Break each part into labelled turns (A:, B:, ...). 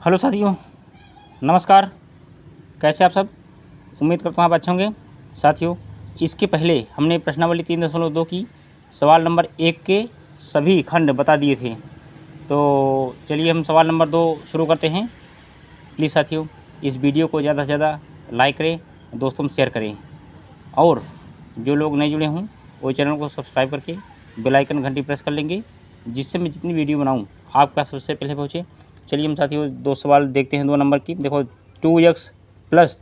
A: Hello साथियों, नमस्कार। कैसे आप सब? उम्मीद करता हूँ आप अच्छे होंगे। साथियों, इसके पहले हमने प्रश्नावली 3.2 की सवाल नंबर 1 के सभी खंड बता दिए थे। तो चलिए हम सवाल नंबर 2 शुरू करते हैं। प्लीज़ साथियों, इस वीडियो को ज़्यादा से ज़्यादा लाइक करें, दोस्तों में शेयर करें, और जो लोग नए जुड़े हों वो चैनल को सब्सक्राइब करके बेल आइकन घंटी प्रेस कर लेंगे, जिससे मैं जितनी वीडियो बनाऊँ आपका सबसे पहले पहुँचे। चलिए हम साथियों 2 सवाल देखते हैं 2 नंबर की। देखो, 2x +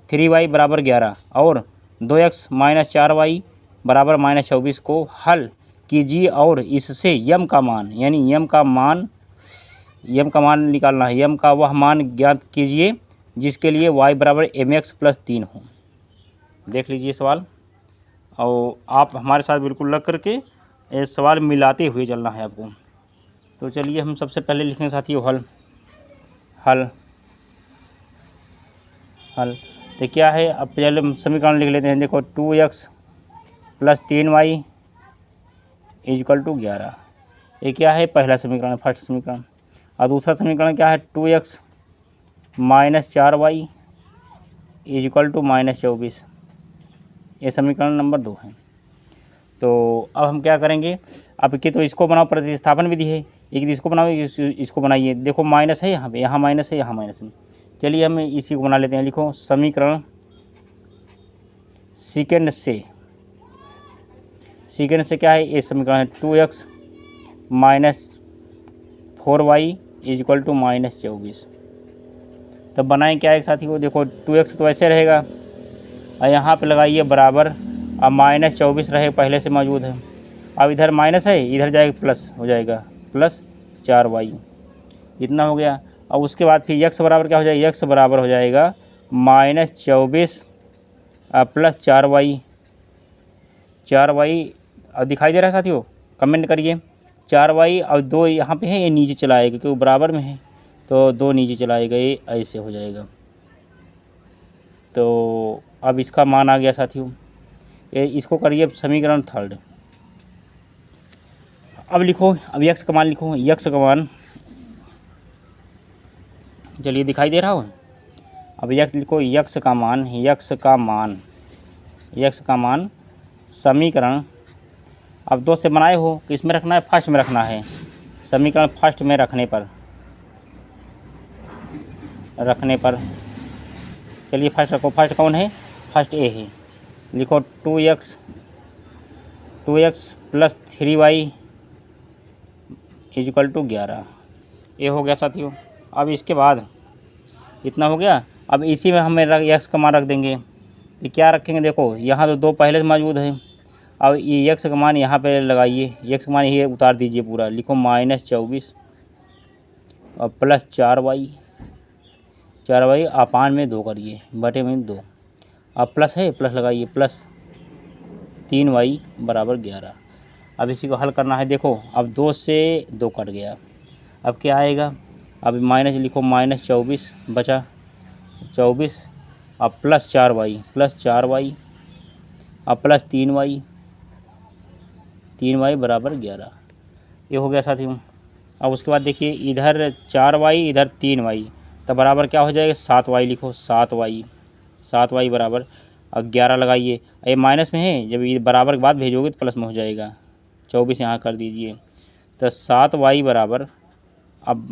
A: 3y = 11 और 2x - 4y = -24 को हल कीजिए और इससे यम का मान, यानी यम का मान निकालना है। यम का वह मान ज्ञात कीजिए जिसके लिए y = mx + 3 हो। देख लीजिए सवाल, और आप हमारे साथ बिल्कुल लग करके ये सवाल मिलाते हुए चलना है आपको। तो चलिए हम सबसे पहले लिखेंगे साथियों हल। तो क्या है, अब पहले हम समीकरण लिख लेते हैं। देखो, 2x + 3y = 11। ये क्या है, पहला समीकरण, फर्स्ट समीकरण। और दूसरा समीकरण क्या है, 2x - 4y = -24। ये समीकरण नंबर 2 है। तो अब हम क्या करेंगे, अब कि तो इसको बनाओ, प्रतिस्थापन विधि है। एक इसको बनाओ, इसको बनाइए। देखो माइनस है यहाँ पे, यहाँ माइनस है, यहाँ माइनस है। चलिए हम इसी को बना लेते हैं। लिखो समीकरण सेकेंड से क्या है, ये समीकरण है 2x - 4y = -24। तब बनाएं क्या एक साथी को। देखो 2x तो ऐसे रहेगा और यहाँ पे लगाइए बराबर, अब -24 रहे, पहले से मौजूद है। अब इधर माइनस है, इधर जाएगा प्लस हो जाएगा, +4y। इतना हो गया। अब उसके बाद फिर x बराबर क्या हो जाएगा, x बराबर हो जाएगा -24 + 4y। 4y अब दिखाई दे रहा है साथियों, कमेंट करिए। 4y और 2 यहाँ पे है, ये नीचे चला आएगा क्योंकि बराबर में है, तो 2 नीचे चला आएगा, ये ऐसे हो जाएगा। तो अब इसका मान आ गया साथियों। ये इसको करिए समीकरण थर्ड। अब लिखो, अब x का मान लिखो, x का मान, चलिए दिखाई दे रहा हो। अब x लिखो, x का मान समीकरण, अब 2 से बनाए हो, किस में रखना है, फर्स्ट में रखना है। समीकरण फर्स्ट में रखने पर चलिए फर्स्ट रखो। फर्स्ट कौन है, फर्स्ट ए है। लिखो 2x + 3y = 11। ये हो गया साथियों। अब इसके बाद इतना हो गया। अब इसी में हमें x का मान रख देंगे। तो क्या रखेंगे, देखो यहाँ तो 2 पहले से मौजूद है। अब ये x का मान यहाँ पे लगाइए, x का मान ये उतार दीजिए पूरा। लिखो -24 और +4y अपान में 2 करिए, बटे में 2। अब प्लस है, प्लस लगाइए, +3y = 11। अब इसी को हल करना है। देखो अब 2 से 2 कट गया, अब क्या आएगा, अब माइनस लिखो, -24 बचा 24, अब +4y अब +3y = 11। ये हो गया साथियों। अब उसके बाद देखिए, इधर 4y इधर 3y, तब बराबर क्या हो जाएगा, 7y। लिखो 7y बराबर, अब 11 लगाइए। ये माइनस में है, जब ये बराबर के बाद भेजोगे तो प्लस में हो जाएगा। 24 यहाँ कर दीजिए, तो 7y बराबर, अब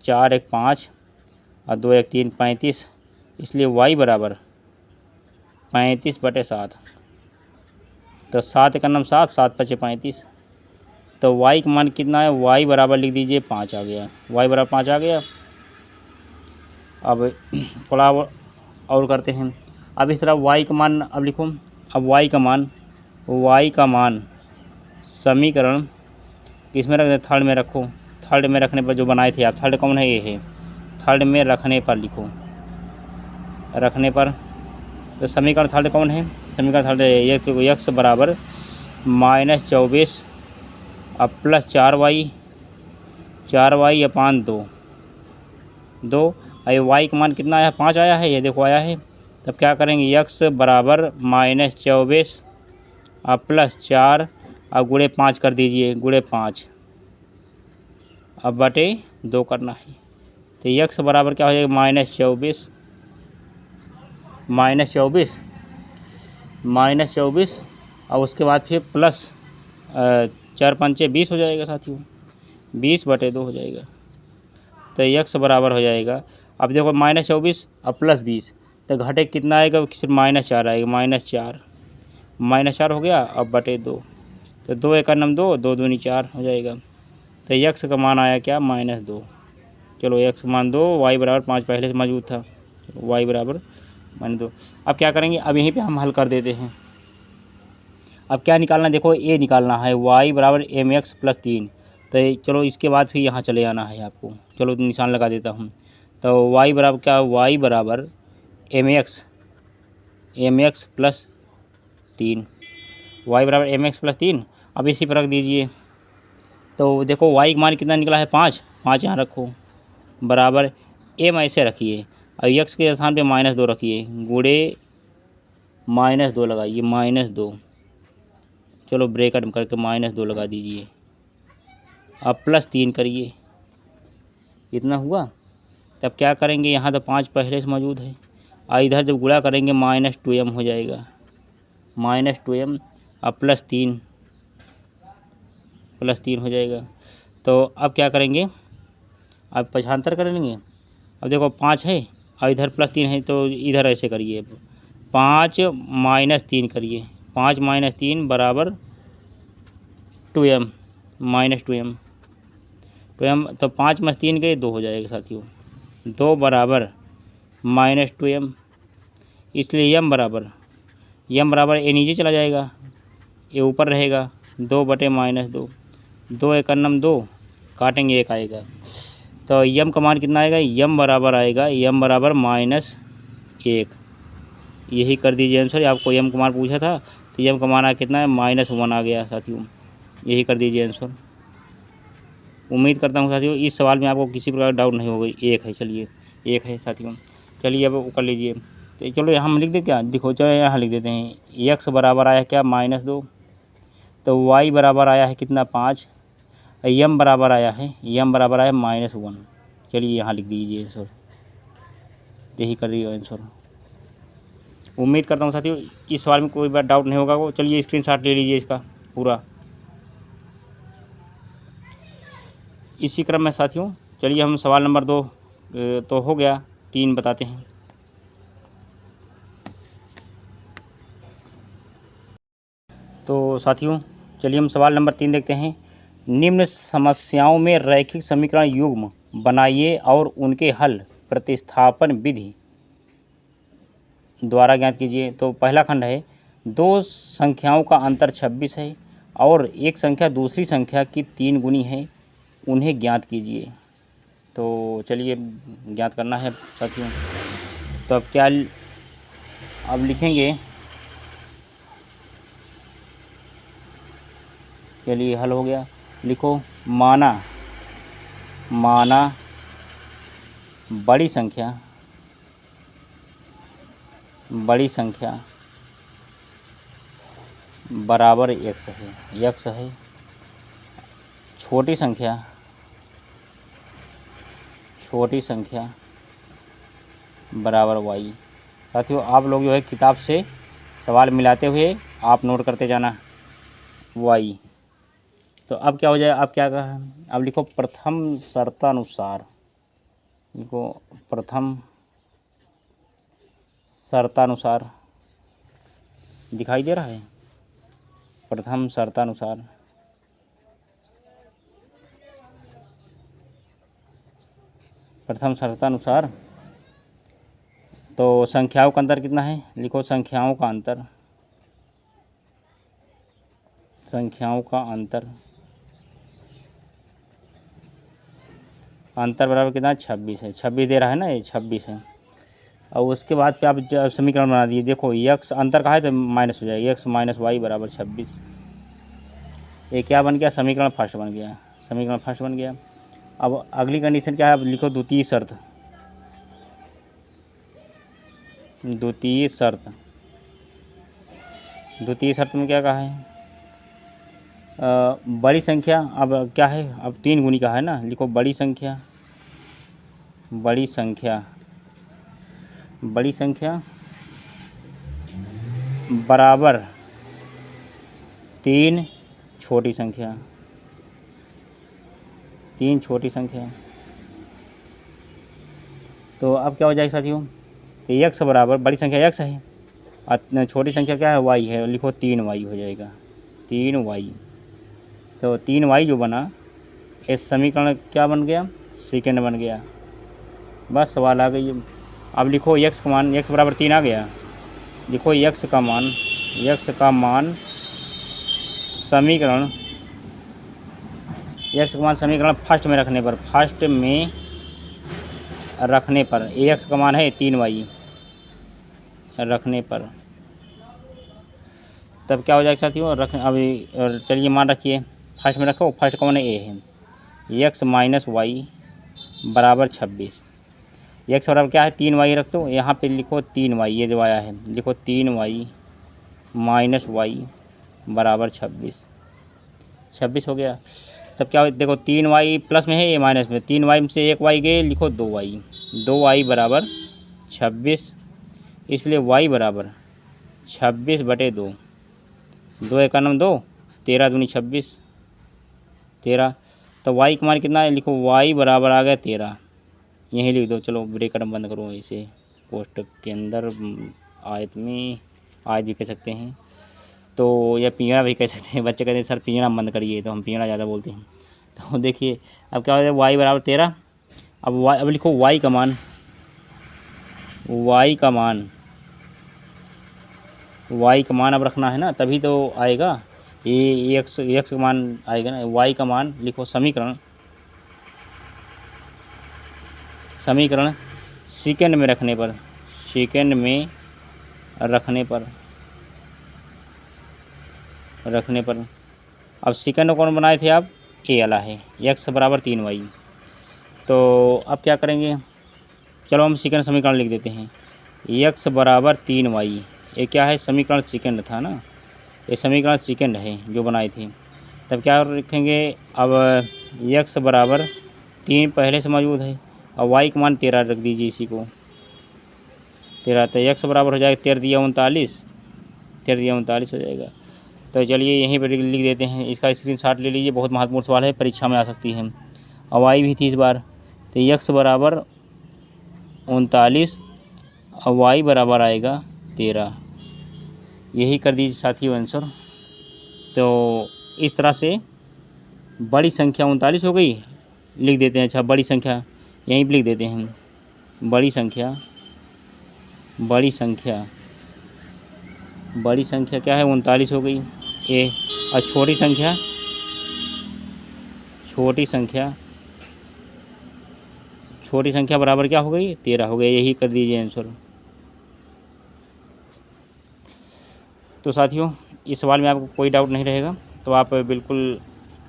A: 4 1 5 और 2 1 3 35, इसलिए y बराबर 35/7। तो 7 1 7, 7 5 35। तो y का मान कितना है, y बराबर लिख दीजिए 5 आ गया। y बराबर 5 आ गया। अब थोड़ा और करते हैं। अब इस तरह y का मान, अब लिखो, अब y का मान समीकरण किस में रख दें, थर्ड में रखो। थर्ड में रखने पर जो बनाए थे आप, थर्ड कौन है, ये है। थर्ड में रखने पर लिखो, तो समीकरण थर्ड कौन है, समीकरण थर्ड है x बराबर -24 अब +4y अपान 2। ये y का मान कितना आया, 5 आया है, ये देखो आया है। तब क्या करेंगे, x बराबर -24 अब +4 अब गुणे 5 कर दीजिए, गुणे 5 अब बटे 2 करना है। तो यक्स बराबर क्या हो जाएगा, -24 और उसके बाद फिर प्लस 4 पंचे 20 हो जाएगा साथियों, 20/2 हो जाएगा। तो यक्स बराबर हो जाएगा, अब देखो -24 और +20 तो घटे कितना आएगा, सिर्फ -4 आएगा, -4 हो गया। अब /2 तो 2 × 2 2 दूनी 4 हो जाएगा। तो यक्स का मान आया क्या, -2। चलो यक्स का मान 2, वाई बराबर 5 पहले से मौजूद था, वाई बराबर -2। अब क्या करेंगे, अब यहीं पे हम हल कर देते हैं। अब क्या निकालना, देखो ए निकालना है, y बराबर mx + 3। तो चलो इसके बाद फिर यहाँ चले आना है आपको, चलो निशान लगा देता हूँ। तो y बराबर क्या, y बराबर mx + 3, y बराबर mx + 3। अब इसी पर रख दीजिए। तो देखो y का मान कितना निकला है, 5 यहाँ रखो, बराबर m ऐसे रखिए और x के स्थान पे -2 रखिए, गुणे -2 लगाइए, -2। चलो ब्रैकेट करके -2 लगा दीजिए। अब +3 करिए, इतना हुआ। तब क्या करेंगे, यहाँ तो 5 पहले से मौजूद है और इधर जब गुणा करेंगे -2m हो जाएगा, -2m और +3 हो जाएगा। तो अब क्या करेंगे, अब पक्षांतर कर लेंगे। अब देखो 5 है और इधर +3 है, तो इधर ऐसे करिए, 5 - 3 करिए, 5 - 3 बराबर 2m, -2m तो 5 - 3 के 2 हो जाएगा साथियों, 2 बराबर -2m। इसलिए m बराबर ए नीचे चला जाएगा, ये ऊपर रहेगा, 2/-2, 2 × 2 काटेंगे 1 आएगा। तो m का मान कितना आएगा, m बराबर आएगा, m बराबर -1। यही कर दीजिए आंसर, आपको m का मान पूछा था तो m का मान आ कितना है, -1 आ गया साथियों। यही कर दीजिए आंसर। उम्मीद करता हूँ साथियों इस सवाल में आपको किसी प्रकार डाउट नहीं होगा। एक है, चलिए एक है साथियों, चलिए अब वो कर लीजिए। तो चलो यहाँ हम लिख देते, क्या देखो, चलो यहाँ लिख देते हैं, x बराबर आया क्या, -2। तो y बराबर आया है कितना, 5। m बराबर आया है, -1। चलिए यहाँ लिख दीजिए आंसर, यही कर रही है आंसर। उम्मीद करता हूँ साथियों इस सवाल में कोई बात डाउट नहीं होगा। वो चलिए स्क्रीनशॉट ले लीजिए इसका पूरा। इसी क्रम में साथियों चलिए हम सवाल नंबर 2 तो हो गया, 3 बताते हैं। तो साथियों चलिए हम सवाल नंबर 3 देखते हैं। निम्न समस्याओं में रैखिक समीकरण युग्म बनाइए और उनके हल प्रतिस्थापन विधि द्वारा ज्ञात कीजिए। तो पहला खंड है, 2 संख्याओं का अंतर 26 है और एक संख्या दूसरी संख्या की 3 गुनी है, उन्हें ज्ञात कीजिए। तो चलिए ज्ञात करना है साथियों। तो अब क्या, अब लिखेंगे, चलिए हल हो गया। लिखो, माना बड़ी संख्या बराबर x है, छोटी संख्या बराबर y। साथियों आप लोग जो है किताब से सवाल मिलाते हुए आप नोट करते जाना y। तो अब क्या हो जाए, अब क्या कहा, अब लिखो प्रथम शर्तानुसार, लिखो प्रथम शर्तानुसार, दिखाई दे रहा है, प्रथम शर्तानुसार। तो संख्याओं का अंतर कितना है, लिखो संख्याओं का अंतर बराबर कितना है, 26 है, 26 दे रहा है ना, ये 26 है। और उसके बाद पे आप समीकरण बना दिए, देखो यक्स अंतर का है तो माइनस हो जाएगा, x - y बराबर 26। ये क्या बन गया, समीकरण फर्स्ट बन गया। अब अगली कंडीशन क्या है, अब लिखो द्वितीय शर्त। द्वितीय शर्त में क्या कहा है, बड़ी संख्या, अब क्या है, अब 3 गुनी का है ना, लिखो बड़ी संख्या बड़ी संख्या बराबर 3 छोटी संख्या, तो अब क्या हो जाएगा साथियों, तो x बराबर बड़ी संख्या x है और छोटी संख्या क्या है y है, लिखो 3y हो जाएगा, 3y। तो 3y जो बना इस समीकरण क्या बन गया, सेकेंड बन गया। बस सवाल आ गई। अब लिखो x का मान, x बराबर 3 आ गया, लिखो x का मान समीकरण फर्स्ट में रखने पर ax का मान है 3y रखने पर, तब क्या हो जाएगा साथियों, अभी चलिए मान रखिए, फर्स्ट में रखो, फर्स्ट का मान a है, x माइनस वाई बराबर 26। x बराबर क्या है 3y रख दो, यहाँ पे लिखो 3y, ये जो आया है लिखो 3y माइनस वाई बराबर 26 हो गया। तब क्या देखो 3y प्लस में है, ये माइनस में, 3y में से 1y गए, लिखो 2y बराबर 26, इसलिए y बराबर 26/2, 2 एका नम 2, 13 दूनी 26, 13। तो y का मान कितना है, लिखो y बराबर आ गया 13, यहीं लिख दो। चलो ब्रेकर बंद करो, इसे पोस्ट के अंदर आयत भी कह सकते हैं, तो या पिंजरा भी कह सकते हैं। बच्चे कहते हैं सर पिंजरा बंद करिए, तो हम पिंजरा ज़्यादा बोलते हैं। तो देखिए अब क्या हो जाए, y बराबर 13। अब लिखो y का मान अब रखना है ना, तभी तो आएगा, ये x का मान आएगा ना। y का मान लिखो समीकरण सेकेंड में रखने पर अब सेकेंड कौन बनाए थे आप, a वाला है, x बराबर 3y। तो अब क्या करेंगे, चलो हम सेकेंड समीकरण लिख देते हैं, x बराबर 3y, ये क्या है समीकरण सेकेंड था ना, ये समीकरण सेकेंड है जो बनाए थे। तब क्या रखेंगे, अब x बराबर 3 पहले से मौजूद है, और y का मान 13 रख दीजिए, इसी को 13, तो x बराबर हो जाएगा 13 दिया 39 हो जाएगा। तो चलिए यहीं पर लिख देते हैं, इसका स्क्रीनशॉट ले लीजिए, बहुत महत्वपूर्ण सवाल है, परीक्षा में आ सकती है। और y भी थी इस बार, तो x बराबर 39 और y बराबर आएगा 13, यही कर दीजिए साथियों आंसर। तो इस तरह से बड़ी संख्या 39 हो गई, लिख देते हैं। अच्छा बड़ी संख्या यहीं पर लिख देते हैं, बड़ी संख्या क्या है 39 हो गई ए, और छोटी संख्या बराबर क्या हो गई 13 हो गई, यही कर दीजिए आंसर। तो साथियों इस सवाल में आपको कोई डाउट नहीं रहेगा, तो आप बिल्कुल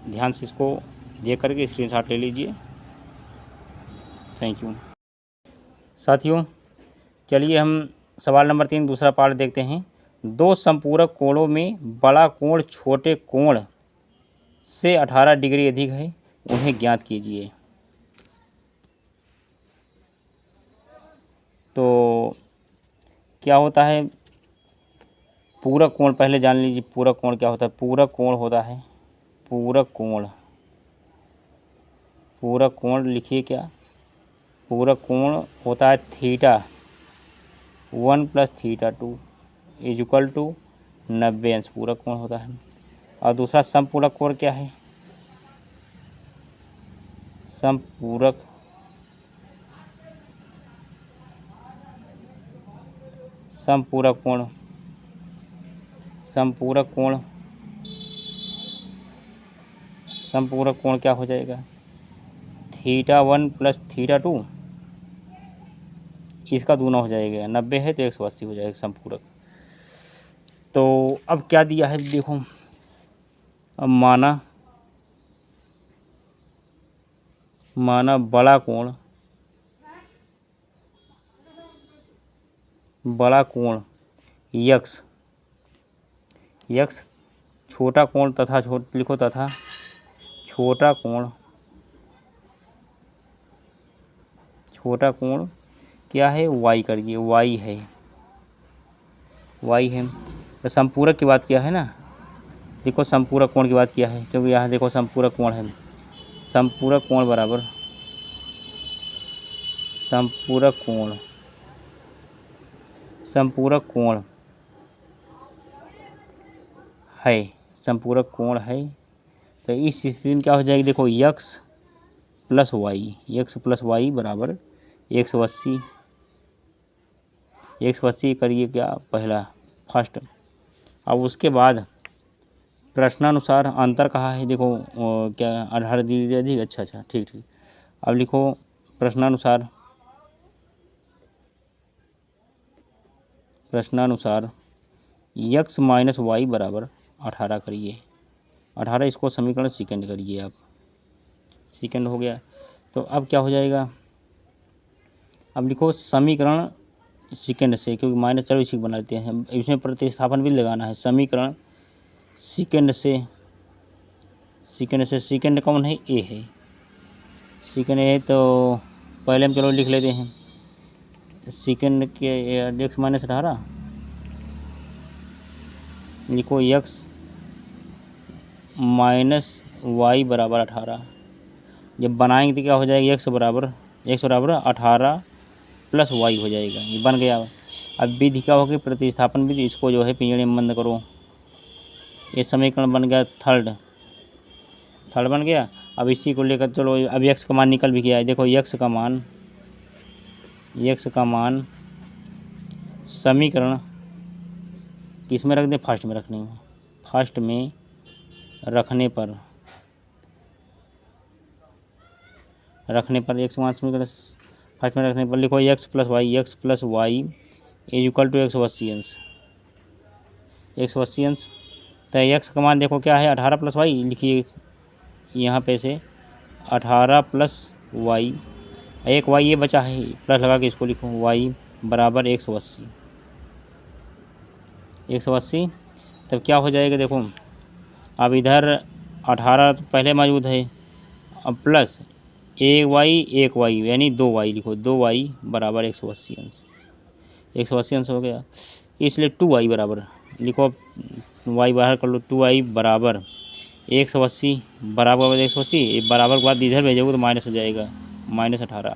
A: ध्यान से इसको देख करके स्क्रीनशॉट ले लीजिए। थैंक यू साथियों। चलिए हम सवाल नंबर 3 दूसरा पार्ट देखते हैं। दो संपूरक कोणों में बड़ा कोण छोटे कोण से 18 डिग्री अधिक है, उन्हें ज्ञात कीजिए। तो क्या होता है पूरक कोण, पहले जान लीजिए पूरक कोण क्या होता है। पूरक कोण लिखिए क्या, पूरक कोण होता है θ1 + θ2 = 90 अंश, पूरक कोण होता है। और दूसरा समपूरक कोण क्या है, समपूरक कोण क्या हो जाएगा, θ1 + θ2 इसका दूना हो जाएगा, 90 है तो 180 हो जाएगा समपूरक। तो अब क्या दिया है देखो, अब माना बड़ा कोण यक्स छोटा कोण तथा छोटा कोण क्या है, वाई करिए, वाई है, वाई है। तो संपूरक की बात किया है ना, देखो संपूरक कोण की बात किया है, क्योंकि यहाँ देखो संपूरक कोण है, संपूरक कोण बराबर संपूरक कोण, संपूरक कोण है, संपूरक कोण है। तो इस स्थिति में क्या हो जाएगी, देखो x plus y, x plus y बराबर 180, 180 करिए क्या, पहला फर्स्ट। अब उसके बाद प्रश्नानुसार अंतर कहा है, देखो क्या 18 दी थी, अच्छा ठीक। अब लिखो प्रश्नानुसार, यक्स माइनस वाई बराबर 18 करिए, 18 इसको समीकरण सेकंड करिए आप, सेकंड हो गया। तो अब क्या हो जाएगा, अब लिखो समीकरण सेकंड से, क्योंकि माइनस चलो इसी को बना लेते हैं, इसमें प्रतिस्थापन भी लगाना है। समीकरण सेकंड से, सेकंड कौन है, ए है, सेकंड ए, तो पहले हम चलो लिख लेते हैं सेकंड के एक्स माइनस 18, लिखो यक्स माइनस वाई बराबर 18। जब बनाएंगे तो क्या हो जाएगा, एक्स बराबर 18 प्लस वाई हो जाएगा, ये बन गया। अब विधि क्या होगी, प्रतिस्थापन विधि, इसको जो है पिंजड़े में बंद करो, ये समीकरण बन गया थर्ड बन गया। अब इसी को लेकर चलो, अब यक्स का मान निकल भी गया है, देखो यक्स का मान समीकरण किस में रख दें, फर्स्ट में रखने में, फर्स्ट में रखने पर यक्स का मान समीकरण फर्स्ट में रखने पर लिखो x plus y is equal to 180 अंश, 180 अंश। तो यक्स का मान देखो क्या है, 18 प्लस वाई, लिखिए यहाँ पे से 18 प्लस वाई, एक वाई ये बचा है, प्लस लगा के इसको लिखो, वाई बराबर 180। तब क्या हो जाएगा, देखो अब इधर 18 तो पहले मौजूद है, अब प्लस एक वाई यानी 2 वाई, लिखो 2 वाई बराबर 180 अंश, 180 अंश हो गया। इसलिए 2 वाई बराबर, लिखो वाई बाहर कर लो, 2 वाई बराबर 180 बराबर 180, बराबर के बाद इधर भेजोगे तो माइनस हो जाएगा, माइनस 18।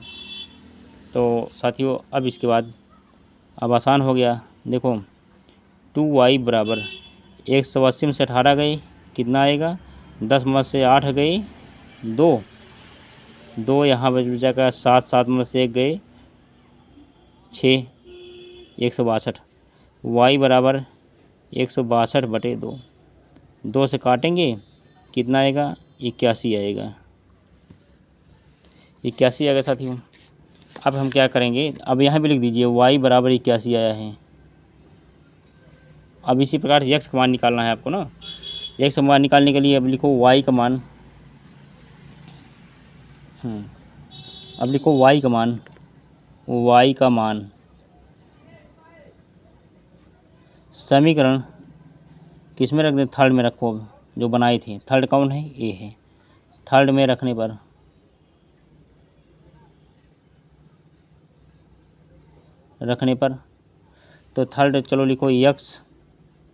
A: तो साथियों अब इसके बाद अब आसान हो गया, देखो 2 वाई बराबर 180 में से 18 गए, कितना आएगा, 10 में से 8 गए, 2 यहाँ बच जाएगा, 7 में से 1 गए 6, 162। वाई बराबर 162 बटे 2, 2 से काटेंगे कितना आएगा, 81 आएगा, 81 आएगा साथियों। अब हम क्या करेंगे, अब यहाँ भी लिख दीजिए वाई बराबर 81 आया है। अब इसी प्रकार यक्स का मान निकालना है आपको ना, यक्स का मान निकालने के लिए अब लिखो वाई का मान, अब लिखो वाई का मान समीकरण किस में रख दें, थर्ड में रखो, जो बनाए थे, थर्ड कौन है, ए है, थर्ड में रखने पर तो थर्ड चलो लिखो यक्स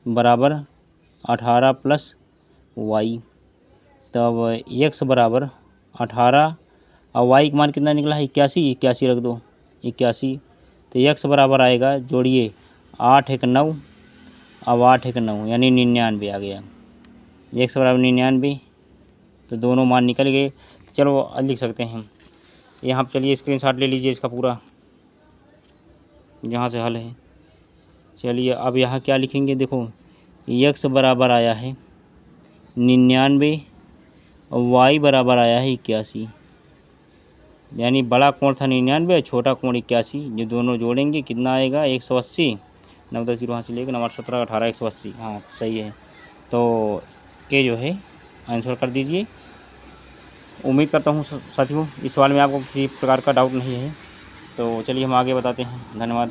A: बराबर 18 प्लस वाई, तब यक्स बराबर 18 और वाई का मान कितना निकला है, 81 रख दो, 81। तो यक्स बराबर आएगा, जोड़िए 8 1 9, अब 8 1 9 यानी 99 आ गया, यक्स बराबर 99। तो दोनों मान निकल गए। चलो लिख सकते हैं यहाँ पर, चलिए स्क्रीनशॉट ले लीजिए इसका पूरा, जहाँ से हल है। चलिए अब यहाँ क्या लिखेंगे, देखो यक्स बराबर आया है 99 और वाई बराबर आया है 81, यानी बड़ा कोण था 99, छोटा कोण 81, जो दोनों जोड़ेंगे कितना आएगा, 180, 9 10 0 से लेकर 9 17 18 180, हाँ सही है। तो ये जो है आंसर कर दीजिए। उम्मीद करता हूँ साथियों इस सवाल में आपको किसी प्रकार का डाउट नहीं है। तो चलिए हम आगे बताते हैं, धन्यवाद।